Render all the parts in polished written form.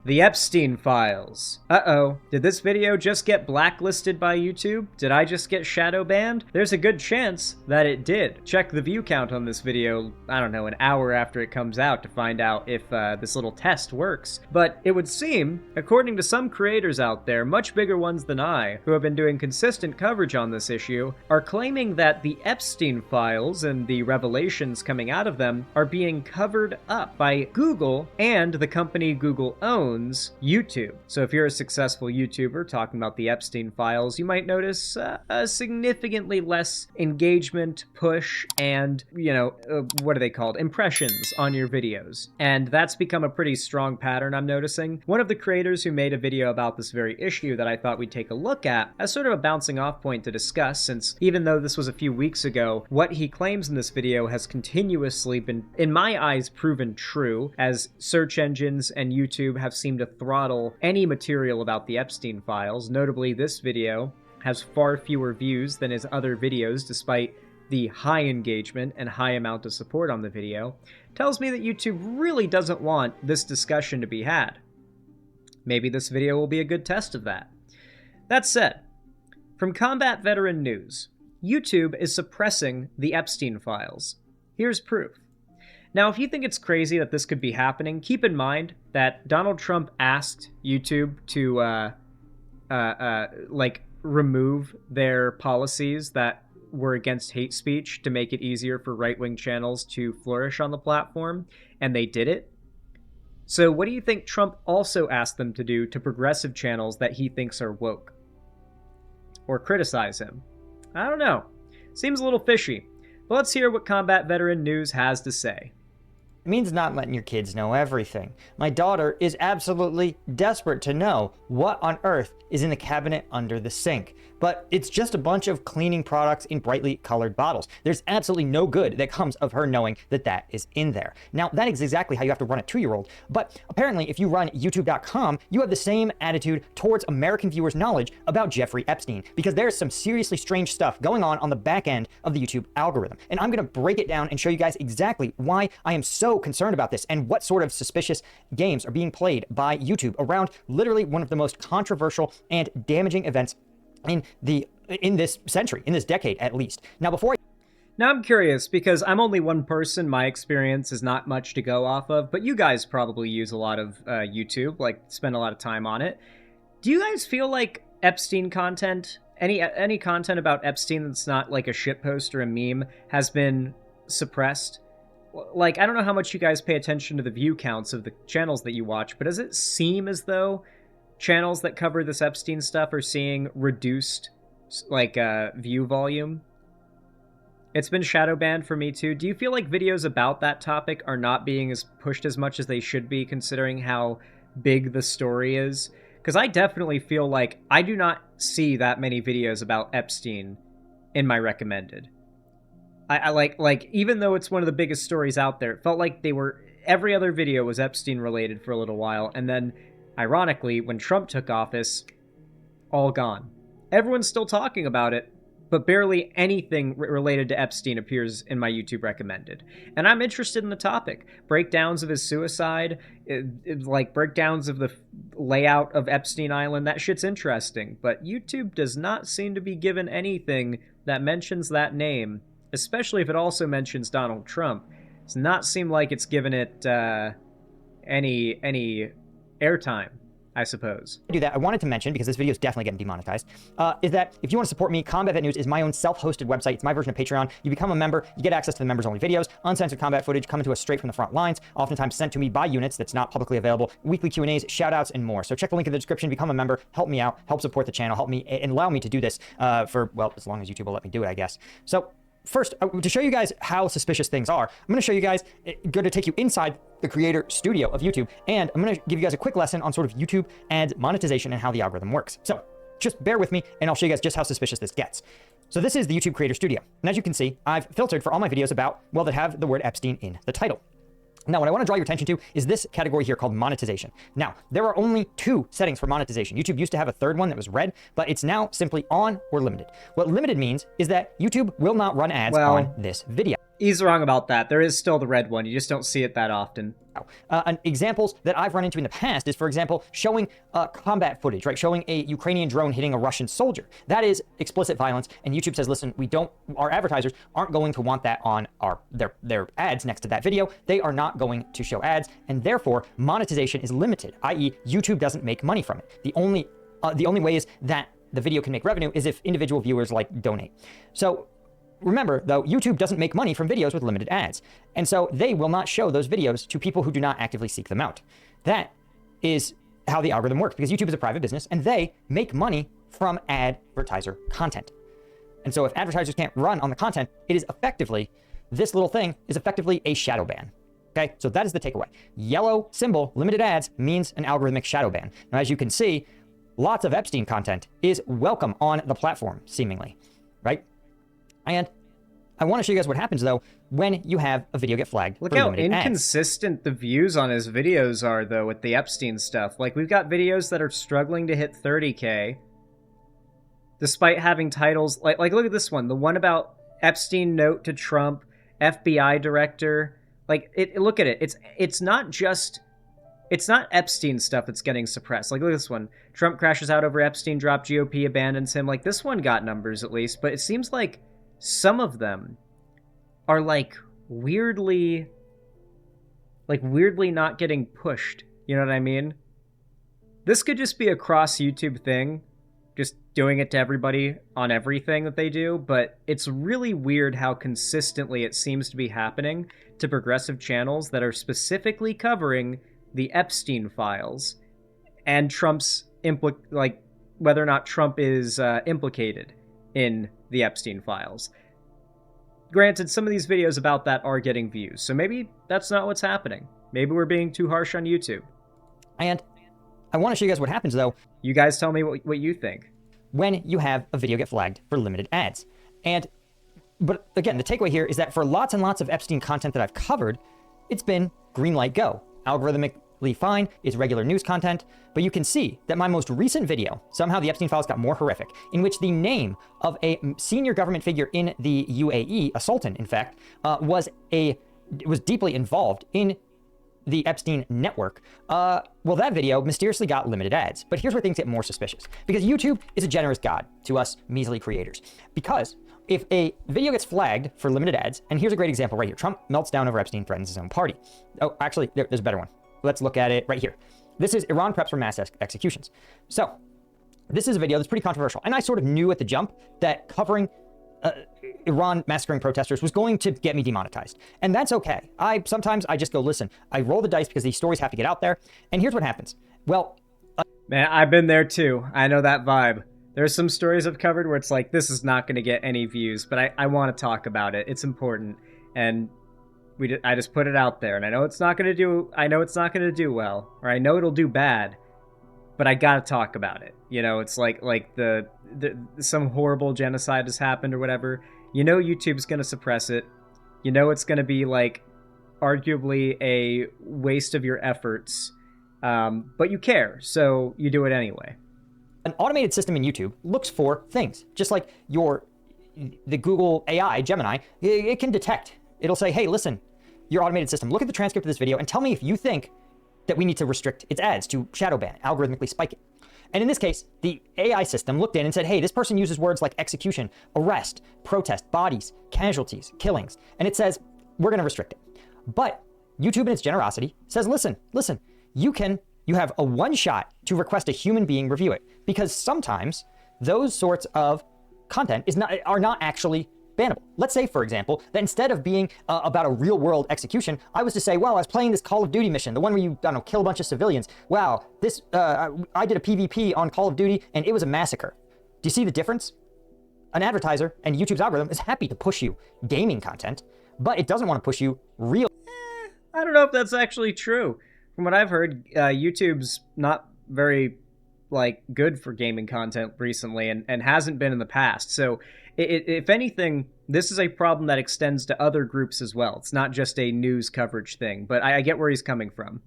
The Epstein files. Uh-oh, did this video just get blacklisted by YouTube? Did I just get shadow banned? There's a good chance that it did. Check the view count on this video, I don't know, an hour after it comes out to find out if this little test works. But it would seem, according to some creators out there, much bigger ones than I, who have been doing consistent coverage on this issue, are claiming that the Epstein files and the revelations coming out of them are being covered up by Google and the company Google owns, YouTube. So if you're a successful YouTuber talking about the Epstein files, you might notice a significantly less engagement, push, and, what are they called? Impressions on your videos. And that's become a pretty strong pattern I'm noticing. One of the creators who made a video about this very issue that I thought we'd take a look at as sort of a bouncing off point to discuss, since even though this was a few weeks ago, what he claims in this video has continuously been, in my eyes, proven true, as search engines and YouTube have seemed to throttle any material about the Epstein files. Notably, this video has far fewer views than his other videos, despite the high engagement and high amount of support on the video. Tells me that YouTube really doesn't want this discussion to be had. Maybe this video will be a good test of that. That said, from Combat Veteran News, YouTube is suppressing the Epstein files. Here's proof. Now, if you think it's crazy that this could be happening, keep in mind that Donald Trump asked YouTube to, remove their policies that were against hate speech to make it easier for right-wing channels to flourish on the platform, and they did it. So what do you think Trump also asked them to do to progressive channels that he thinks are woke? Or criticize him? I don't know. Seems a little fishy. But let's hear what Combat Veteran News has to say. It means not letting your kids know everything. My daughter is absolutely desperate to know what on earth is in the cabinet under the sink. But it's just a bunch of cleaning products in brightly colored bottles. There's absolutely no good that comes of her knowing that that is in there. Now, that is exactly how you have to run a 2-year-old. But apparently, if you run youtube.com, you have the same attitude towards American viewers' knowledge about Jeffrey Epstein, because there's some seriously strange stuff going on the back end of the YouTube algorithm. And I'm going to break it down and show you guys exactly why I am so concerned about this and what sort of suspicious games are being played by YouTube around literally one of the most controversial and damaging events in this century, in this decade at least. Now I'm curious, because I'm only one person, my experience is not much to go off of, but you guys probably use a lot of YouTube, spend a lot of time on it. Do you guys feel like Epstein content, any content about Epstein that's not like a shitpost or a meme, has been suppressed? I don't know how much you guys pay attention to the view counts of the channels that you watch, but does it seem as though channels that cover this Epstein stuff are seeing reduced, view volume? It's been shadow banned for me too. Do you feel like videos about that topic are not being as pushed as much as they should be, considering how big the story is? Because I definitely feel like I do not see that many videos about Epstein in my recommended. I even though it's one of the biggest stories out there, it felt like every other video was Epstein related for a little while, and then, ironically, when Trump took office, all gone. Everyone's still talking about it, but barely anything related to Epstein appears in my YouTube recommended. And I'm interested in the topic. Breakdowns of his suicide, breakdowns of the layout of Epstein Island, that shit's interesting. But YouTube does not seem to be given anything that mentions that name, especially if it also mentions Donald Trump. It does not seem like it's given it any airtime, I suppose. I wanted to mention, because this video is definitely getting demonetized, is that if you want to support me, Combat Vet News is my own self-hosted website. It's my version of Patreon. You become a member, you get access to the members-only videos, uncensored combat footage coming to us straight from the front lines, oftentimes sent to me by units that's not publicly available, weekly Q&As, shout-outs, and more. So check the link in the description, become a member, help me out, help support the channel, help me, and allow me to do this for, well, as long as YouTube will let me do it, I guess. So first, to show you guys how suspicious things are, I'm going to show you guys, going to take you inside the creator studio of YouTube, and I'm going to give you guys a quick lesson on sort of YouTube and monetization and how the algorithm works. So just bear with me, and I'll show you guys just how suspicious this gets. So this is the YouTube creator studio. And as you can see, I've filtered for all my videos about, well, that have the word Epstein in the title. Now, what I want to draw your attention to is this category here called monetization. Now, there are only 2 settings for monetization. YouTube used to have a third one that was red, but it's now simply on or limited. What limited means is that YouTube will not run ads on this video. He's wrong about that. There is still the red one. You just don't see it that often. And examples that I've run into in the past is, for example, showing combat footage, right? Showing a Ukrainian drone hitting a Russian soldier. That is explicit violence, and YouTube says, listen, our advertisers aren't going to want that on their ads next to that video. They are not going to show ads, and therefore monetization is limited, i.e. YouTube doesn't make money from it. The only way is that the video can make revenue is if individual viewers donate. So remember, though, YouTube doesn't make money from videos with limited ads. And so they will not show those videos to people who do not actively seek them out. That is how the algorithm works, because YouTube is a private business and they make money from advertiser content. And so if advertisers can't run on the content, this little thing is effectively a shadow ban. Okay, so that is the takeaway. Yellow symbol, limited ads, means an algorithmic shadow ban. Now, as you can see, lots of Epstein content is welcome on the platform, seemingly, right? And I want to show you guys what happens, though, when you have a video get flagged for limited ads. Look how inconsistent the views on his videos are, though, with the Epstein stuff. Like, we've got videos that are struggling to hit 30K, despite having titles... Like look at this one. The one about Epstein note to Trump, FBI director. Look at it. It's not Epstein stuff that's getting suppressed. Look at this one. Trump crashes out over Epstein drop, GOP abandons him. This one got numbers, at least, but it seems like some of them are weirdly not getting pushed. You know what I mean? This could just be a cross YouTube thing, just doing it to everybody on everything that they do, but it's really weird how consistently it seems to be happening to progressive channels that are specifically covering the Epstein files and Trump's whether or not Trump is implicated in the Epstein files. Granted, some of these videos about that are getting views, so maybe that's not what's happening. Maybe we're being too harsh on YouTube. And I want to show you guys what happens, though. You guys tell me what you think. When you have a video get flagged for limited ads. But again, the takeaway here is that for lots and lots of Epstein content that I've covered, it's been green light go. Algorithmically fine, it's regular news content, but you can see that my most recent video, somehow the Epstein files got more horrific, in which the name of a senior government figure in the UAE, a sultan in fact, was deeply involved in the Epstein network. Well, that video mysteriously got limited ads. But here's where things get more suspicious, because YouTube is a generous God to us measly creators. Because if a video gets flagged for limited ads, and here's a great example right here. Trump melts down over Epstein, threatens his own party. Oh, actually, there's a better one. Let's look at it right here. This is Iran preps for mass executions. So this is a video that's pretty controversial. And I sort of knew at the jump that covering Iran massacring protesters was going to get me demonetized. And that's okay. Sometimes I just go, listen, I roll the dice because these stories have to get out there. And here's what happens. Well, man, I've been there too. I know that vibe. There's some stories I've covered where it's this is not going to get any views, but I want to talk about it. It's important. And I just put it out there, and I know it's not going to do well, or I know it'll do bad, but I got to talk about it. You know, it's like some horrible genocide has happened or whatever. You know YouTube's going to suppress it. You know it's going to be arguably a waste of your efforts, but you care, so you do it anyway. An automated system in YouTube looks for things, just like the Google AI, Gemini, it can detect. It'll say, hey, listen, your automated system, look at the transcript of this video and tell me if you think that we need to restrict its ads, to shadow ban, algorithmically spike it. And in this case, the AI system looked in and said, hey, this person uses words like execution, arrest, protest, bodies, casualties, killings. And it says, we're going to restrict it. But YouTube in its generosity says, listen, you have a one shot to request a human being review it, because sometimes those sorts of content are not actually bannable. Let's say, for example, that instead of being about a real world execution, I was to say, well, I was playing this Call of Duty mission, the one where you, kill a bunch of civilians. Wow, I did a PvP on Call of Duty and it was a massacre. Do you see the difference? An advertiser and YouTube's algorithm is happy to push you gaming content, but it doesn't want to push you real. I don't know if that's actually true. From what I've heard, YouTube's not very good for gaming content recently, and hasn't been in the past. So if anything, this is a problem that extends to other groups as well. It's not just a news coverage thing, but I get where he's coming from.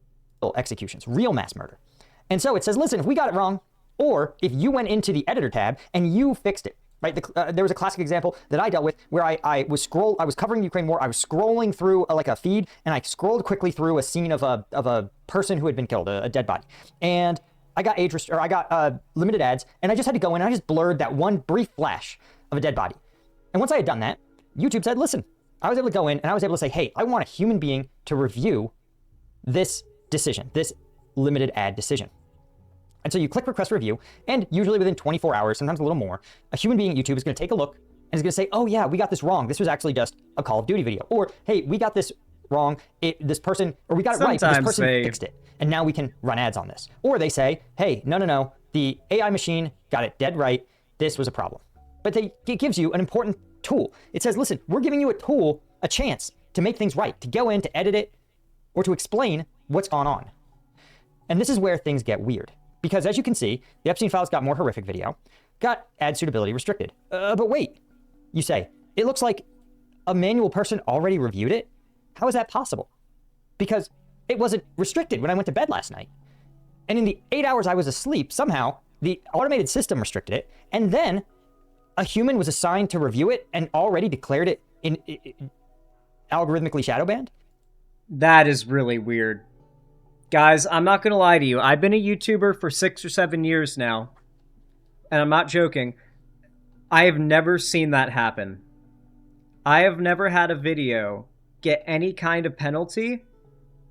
Executions, real mass murder. And so it says, listen, if we got it wrong, or if you went into the editor tab and you fixed it, right? There was a classic example that I dealt with where I was covering the Ukraine war. I was scrolling through like a feed, and I scrolled quickly through a scene of a person who had been killed, a dead body. And I got limited ads, and I just had to go in and I just blurred that one brief flash of a dead body. And once I had done that, YouTube said, listen, I was able to go in and I was able to say, hey, I want a human being to review this decision, this limited ad decision. And so you click request review, and usually within 24 hours, sometimes a little more, a human being at YouTube is going to take a look and is going to say, oh yeah, we got this wrong. This was actually just a Call of Duty video. Or, hey, we got this wrong. We got it right, but this person fixed it. And now we can run ads on this. Or they say, hey, no, the AI machine got it dead right. This was a problem. But it gives you an important tool. It says, listen, we're giving you a tool, a chance to make things right, to go in, to edit it, or to explain what's gone on. And this is where things get weird. Because as you can see, the Epstein files got more horrific video, got ad suitability restricted. But wait, you say, it looks like a manual person already reviewed it? How is that possible? Because it wasn't restricted when I went to bed last night. And in the 8 hours I was asleep, somehow the automated system restricted it. And then a human was assigned to review it and already declared it in algorithmically shadow banned? That is really weird. Guys, I'm not going to lie to you. I've been a YouTuber for 6 or 7 years now. And I'm not joking. I have never seen that happen. I have never had a video get any kind of penalty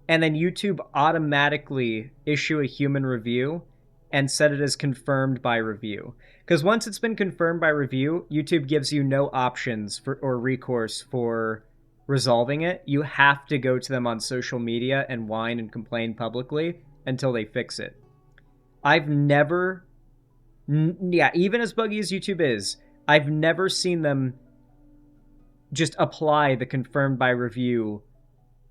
and then YouTube automatically issue a human review and set it as confirmed by review. Because once it's been confirmed by review, YouTube gives you no options or recourse for resolving it. You have to go to them on social media and whine and complain publicly until they fix it. I've never, even as buggy as YouTube is, I've never seen them just apply the confirmed by review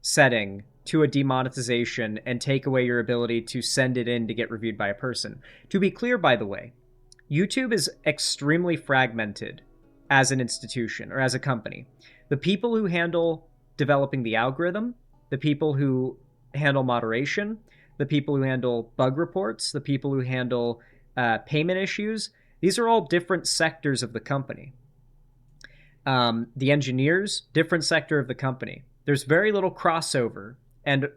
setting to a demonetization and take away your ability to send it in to get reviewed by a person. To be clear, by the way, YouTube is extremely fragmented as an institution or as a company. The people who handle developing the algorithm, the people who handle moderation, the people who handle bug reports, the people who handle payment issues, these are all different sectors of the company. The engineers, different sector of the company. There's very little crossover and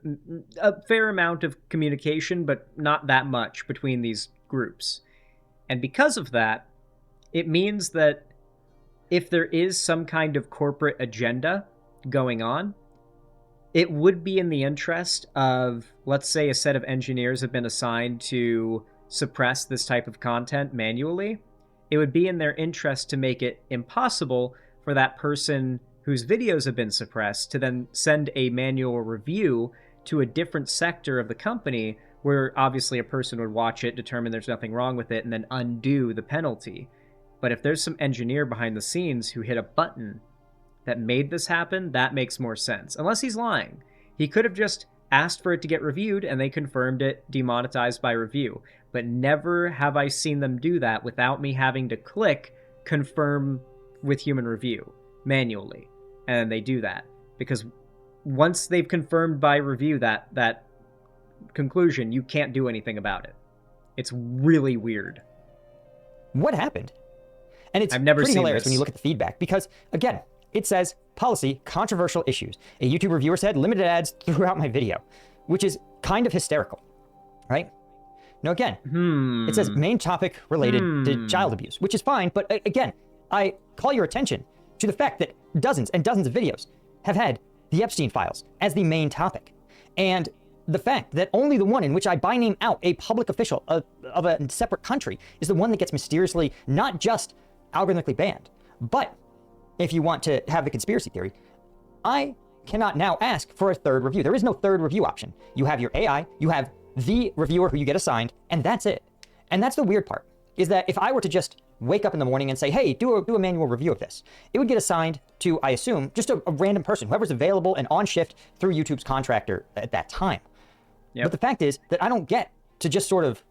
a fair amount of communication, but not that much between these groups. And because of that, it means that if there is some kind of corporate agenda going on, it would be in the interest of, let's say, a set of engineers have been assigned to suppress this type of content manually. It would be in their interest to make it impossible for that person whose videos have been suppressed to then send a manual review to a different sector of the company where obviously a person would watch it, determine there's nothing wrong with it, and then undo the penalty. But if there's some engineer behind the scenes who hit a button that made this happen, that makes more sense. Unless he's lying. He could have just asked for it to get reviewed and they confirmed it, demonetized by review. But never have I seen them do that without me having to click confirm with human review manually. And they do that. Because once they've confirmed by review that conclusion, you can't do anything about it. It's really weird. What happened? And it's I've never pretty seen hilarious this. when you look at the feedback because, again, it says policy, controversial issues. A YouTube reviewer said limited ads throughout my video, which is kind of hysterical, right? Now, again, it says main topic related to child abuse, which is fine. But again, I call your attention to the fact that dozens and dozens of videos have had the Epstein files as the main topic. And the fact that only the one in which I by name out a public official of a separate country is the one that gets mysteriously not just algorithmically banned, but if you want to have the conspiracy theory, I cannot now ask for a third review. There is no third review option. You have your AI, you have the reviewer who you get assigned, and that's it. And that's the weird part, is that if I were to just wake up in the morning and say, hey, do a manual review of this, it would get assigned to, I assume, just a random person, whoever's available and on shift through YouTube's contractor at that time. But the fact is that I don't get to just sort of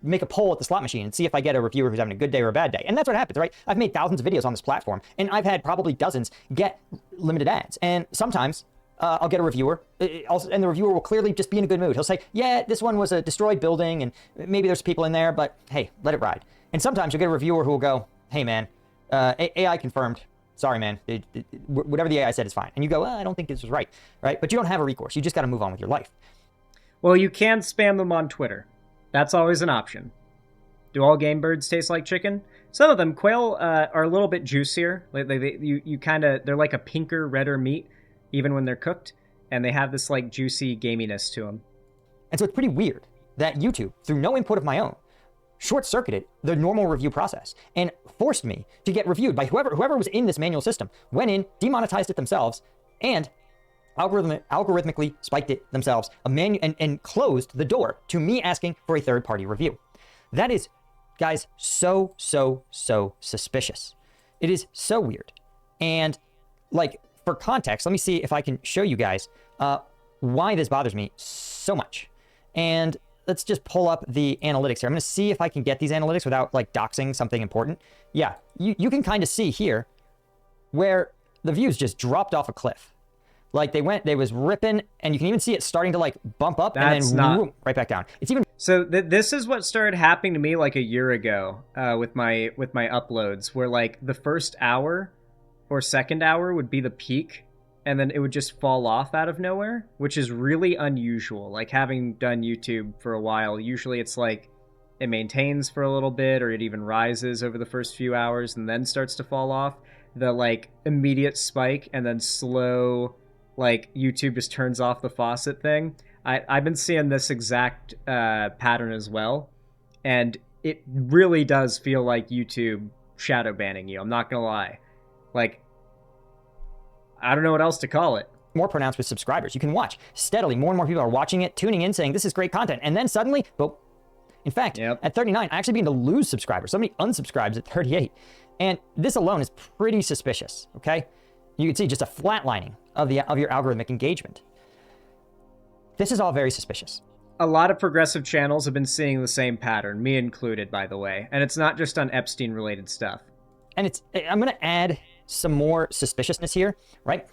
make a poll at the slot machine and see if I get a reviewer who's having a good day or a bad day. And that's what happens, right? I've made thousands of videos on this platform, and I've had probably dozens get limited ads. And sometimes I'll get a reviewer, and the reviewer will clearly just be in a good mood. He'll say, yeah, this one was a destroyed building, and maybe there's people in there, but hey, let it ride. And sometimes you'll get a reviewer who will go, hey, man, AI confirmed. Sorry, man. Whatever the AI said is fine. And you go, well, I don't think this was right, right? But you don't have a recourse. You just got to move on with your life. Well, you can spam them on Twitter. That's always an option. Do all game birds taste like chicken? Some of them, quail, are a little bit juicier. They're like a pinker, redder meat, even when they're cooked, and they have this like juicy gaminess to them. And so it's pretty weird that YouTube, through no input of my own, short-circuited the normal review process and forced me to get reviewed by whoever was in this manual system, went in, demonetized it themselves, and algorithmically spiked it themselves, and closed the door to me asking for a third-party review. That is, guys, so suspicious. It is so weird. And like, for context, let me see if I can show you guys why this bothers me so much. And let's just pull up the analytics here. I'm going to see if I can get these analytics without like doxing something important. Yeah, you can kind of see here where the views just dropped off a cliff. Like they was ripping, and you can even see it starting to like bump up and then whoop, right back down. It's even so. This is what started happening to me like a year ago with my uploads, where like the first hour or second hour would be the peak, and then it would just fall off out of nowhere, which is really unusual. Like, having done YouTube for a while, usually it's like it maintains for a little bit, or it even rises over the first few hours and then starts to fall off. The like immediate spike and then slow, like YouTube just turns off the faucet thing. I've been seeing this exact pattern as well, and it really does feel like YouTube shadow banning you. I'm not gonna lie. Like, I don't know what else to call it. More pronounced with subscribers. You can watch steadily. More and more people are watching it, tuning in, saying this is great content. And then suddenly, but in fact, at 39, I actually begin to lose subscribers. Somebody unsubscribes at 38. And this alone is pretty suspicious, okay? You can see just a flatlining of your algorithmic engagement. This is all very suspicious. A lot of progressive channels have been seeing the same pattern, me included, by the way. And it's not just on Epstein-related stuff. And I'm going to add some more suspiciousness here, right?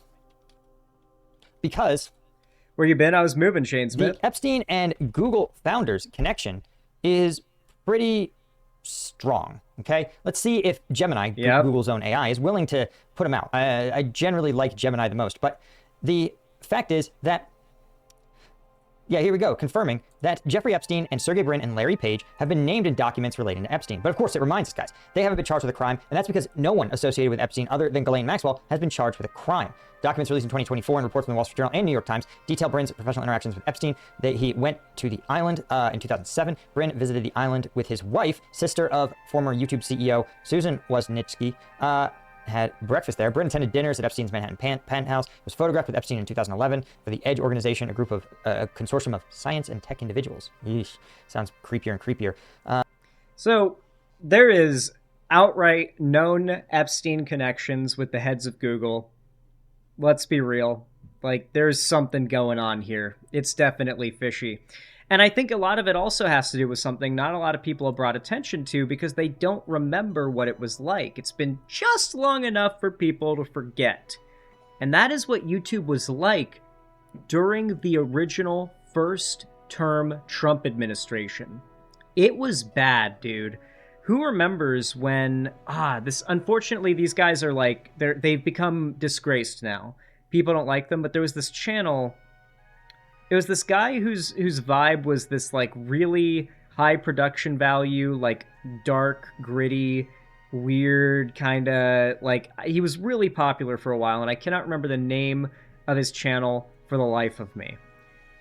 Because where you been? I was moving, Shane Smith. The Epstein and Google founders connection is pretty strong, okay? Let's see if Gemini, Google's own AI, is willing to put them out. I generally like Gemini the most, but the fact is that, yeah, here we go, confirming that Jeffrey Epstein and Sergey Brin and Larry Page have been named in documents relating to Epstein. But of course, it reminds us, guys, they haven't been charged with a crime, and that's because no one associated with Epstein other than Ghislaine Maxwell has been charged with a crime. Documents released in 2024 and reports from the Wall Street Journal and New York Times detail Brin's professional interactions with Epstein. He went to the island in 2007. Brin visited the island with his wife, sister of former YouTube CEO Susan Wozniacki, had breakfast there. Brin attended dinners at Epstein's Manhattan penthouse, was photographed with Epstein in 2011 for the Edge organization, a group of a consortium of science and tech individuals. Yeesh, sounds creepier and creepier. So there is outright known Epstein connections with the heads of Google. Let's be real. Like, there's something going on here. It's definitely fishy. And I think a lot of it also has to do with something not a lot of people have brought attention to because they don't remember what it was like. It's been just long enough for people to forget. And that is what YouTube was like during the original first-term Trump administration. It was bad, dude. Who remembers when, unfortunately, these guys are like, they've become disgraced now. People don't like them, but there was this channel. It was this guy whose vibe was this like really high production value, like dark, gritty, weird kind of, like, he was really popular for a while, and I cannot remember the name of his channel for the life of me.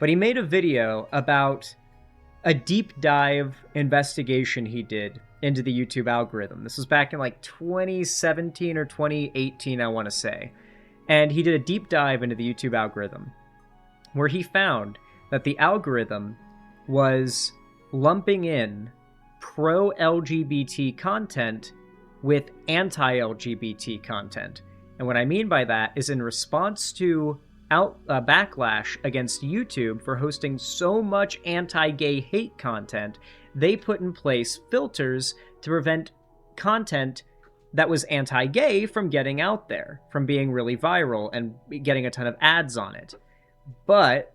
But he made a video about a deep dive investigation he did into the YouTube algorithm. This was back in like 2017 or 2018, I want to say. And he did a deep dive into the YouTube algorithm, where he found that the algorithm was lumping in pro-LGBT content with anti-LGBT content. And what I mean by that is, in response to backlash against YouTube for hosting so much anti-gay hate content, they put in place filters to prevent content that was anti-gay from getting out there, from being really viral and getting a ton of ads on it. But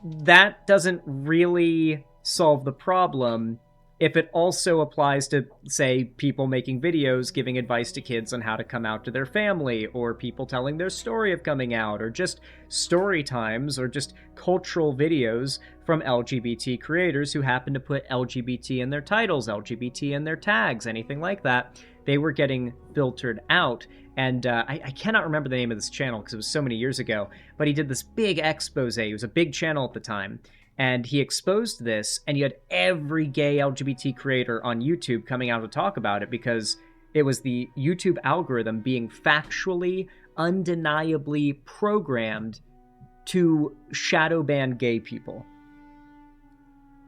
that doesn't really solve the problem if it also applies to, say, people making videos giving advice to kids on how to come out to their family, or people telling their story of coming out, or just story times, or just cultural videos from LGBT creators who happen to put LGBT in their titles, LGBT in their tags, anything like that. They were getting filtered out. And I cannot remember the name of this channel because it was so many years ago, but he did this big expose. It was a big channel at the time. And he exposed this, and you had every gay LGBT creator on YouTube coming out to talk about it because it was the YouTube algorithm being factually, undeniably programmed to shadow ban gay people.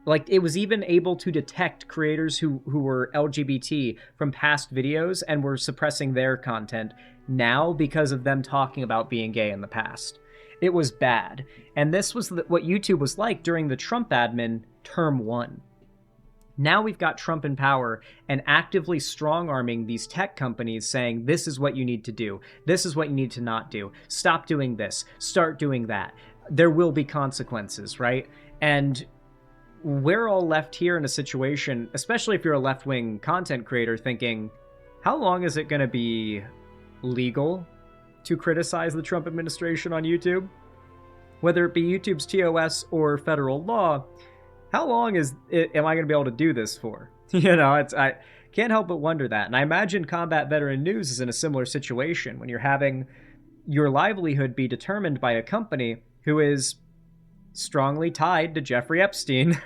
Like, it was even able to detect creators who were LGBT from past videos and were suppressing their content now because of them talking about being gay in the past. It was bad. And this was what YouTube was like during the Trump admin term 1. Now we've got Trump in power and actively strong-arming these tech companies saying, this is what you need to do. This is what you need to not do. Stop doing this. Start doing that. There will be consequences, right? And we're all left here in a situation, especially if you're a left-wing content creator, thinking, how long is it going to be legal to criticize the Trump administration on YouTube? Whether it be YouTube's TOS or federal law, how long am I going to be able to do this for? I can't help but wonder that. And I imagine Combat Veteran News is in a similar situation when you're having your livelihood be determined by a company who is strongly tied to Jeffrey Epstein.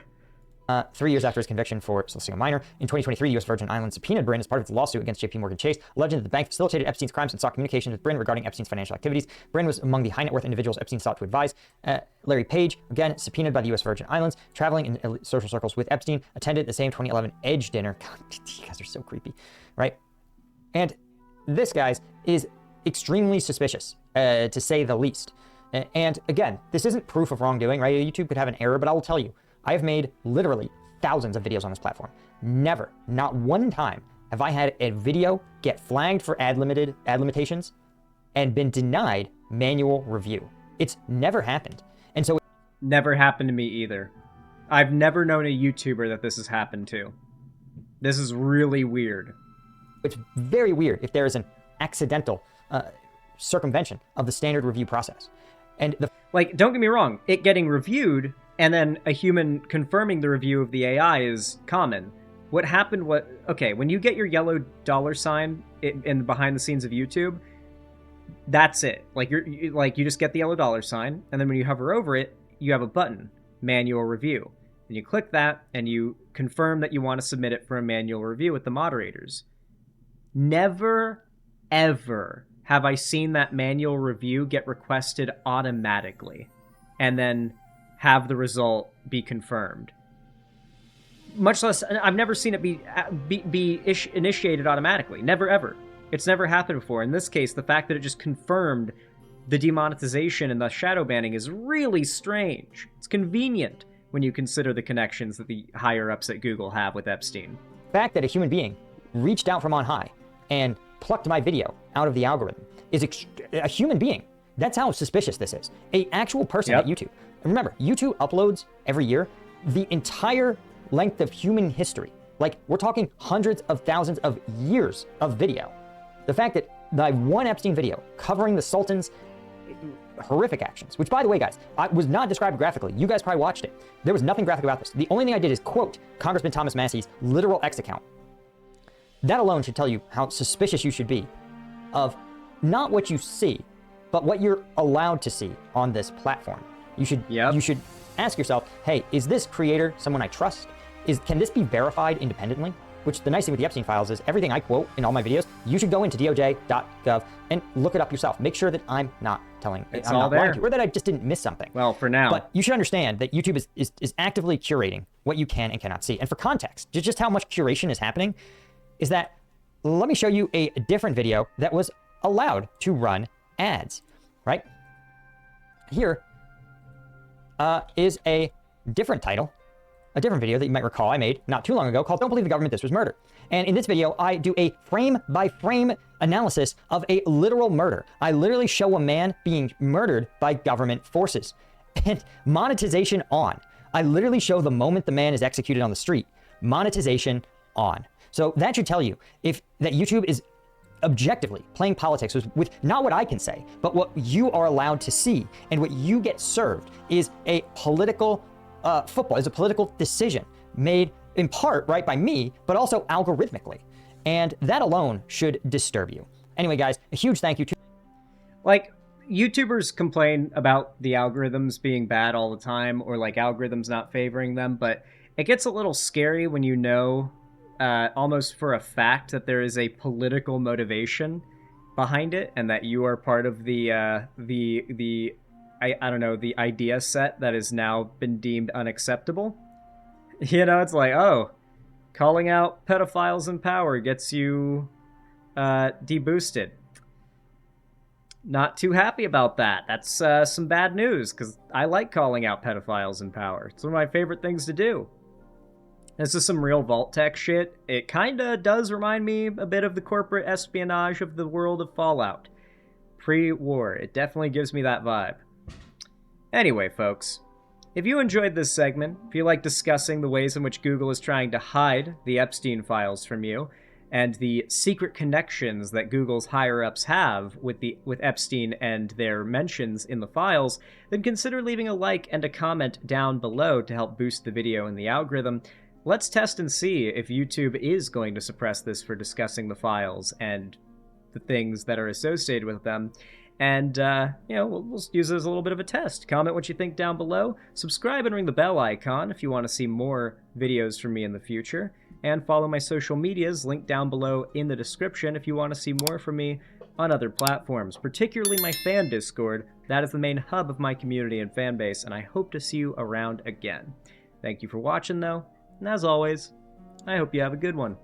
3 years after his conviction for soliciting a minor, in 2023, the U.S. Virgin Islands subpoenaed Brin as part of its lawsuit against J.P. Morgan Chase, alleging that the bank facilitated Epstein's crimes and sought communications with Brin regarding Epstein's financial activities. Brin was among the high net worth individuals Epstein sought to advise. Larry Page, again subpoenaed by the U.S. Virgin Islands, traveling in social circles with Epstein, attended the same 2011 Edge dinner. God, you guys are so creepy, right? And this, guys, is extremely suspicious, to say the least. And again, this isn't proof of wrongdoing, right? YouTube could have an error, but I will tell you, I have made literally thousands of videos on this platform. Never, not one time, have I had a video get flagged for ad limitations and been denied manual review. It's never happened. And so never happened to me either. I've never known a YouTuber that this has happened to. This is really weird. It's very weird if there is an accidental circumvention of the standard review process. And like, don't get me wrong, it getting reviewed and then a human confirming the review of the AI is common. What happened, okay, when you get your yellow $sign in the behind the scenes of YouTube, that's it. Like, you just get the yellow $sign, and then when you hover over it, you have a button, manual review. And you click that, and you confirm that you want to submit it for a manual review with the moderators. Never, ever have I seen that manual review get requested automatically, and then have the result be confirmed. Much less, I've never seen it be initiated automatically. Never, ever. It's never happened before. In this case, the fact that it just confirmed the demonetization and the shadow banning is really strange. It's convenient when you consider the connections that the higher-ups at Google have with Epstein. The fact that a human being reached out from on high and plucked my video out of the algorithm is a human being. That's how suspicious this is. An actual person at YouTube. And remember, YouTube uploads every year the entire length of human history. Like, we're talking hundreds of thousands of years of video. The fact that the one Epstein video covering the Sultan's horrific actions, which, by the way, guys, was not described graphically. You guys probably watched it. There was nothing graphic about this. The only thing I did is quote Congressman Thomas Massey's literal X account. That alone should tell you how suspicious you should be of not what you see, but what you're allowed to see on this platform. You should ask yourself, hey, is this creator someone I trust? Can this be verified independently? Which the nice thing with the Epstein files is everything I quote in all my videos, you should go into doj.gov and look it up yourself. Make sure that I'm not telling, it's I'm all not there. lying to you, or that I just didn't miss something. Well, for now. But you should understand that YouTube is actively curating what you can and cannot see. And for context, just how much curation is happening is that, let me show you a different video that was allowed to run ads, right? Here is a different title, a different video that you might recall I made not too long ago called Don't Believe the Government, This Was Murder. And in this video, I do a frame-by-frame analysis of a literal murder. I literally show a man being murdered by government forces. And monetization on. I literally show the moment the man is executed on the street. monetization on. So that should tell you that YouTube is objectively playing politics with not what I can say, but what you are allowed to see, and what you get served is a political football, is a political decision made in part, right, by me, but also algorithmically. And that alone should disturb you. Anyway, guys, a huge thank you to... Like, YouTubers complain about the algorithms being bad all the time, or like algorithms not favoring them, but it gets a little scary when you know almost for a fact that there is a political motivation behind it, and that you are part of the I don't know, the idea set that has now been deemed unacceptable. You know, it's like, oh, calling out pedophiles in power gets you deboosted. Not too happy about that. That's some bad news, because I like calling out pedophiles in power. It's one of my favorite things to do. This is some real vault tech shit. It kinda does remind me a bit of the corporate espionage of the world of Fallout. Pre-war. It definitely gives me that vibe. Anyway, folks, if you enjoyed this segment, if you like discussing the ways in which Google is trying to hide the Epstein files from you, and the secret connections that Google's higher-ups have with Epstein and their mentions in the files, then consider leaving a like and a comment down below to help boost the video in the algorithm. Let's test and see if YouTube is going to suppress this for discussing the files and the things that are associated with them. And, you know, we'll use it as a little bit of a test. Comment what you think down below. Subscribe and ring the bell icon if you want to see more videos from me in the future. And follow my social medias, linked down below in the description if you want to see more from me on other platforms, particularly my fan Discord. That is the main hub of my community and fan base, and I hope to see you around again. Thank you for watching, though, and as always, I hope you have a good one.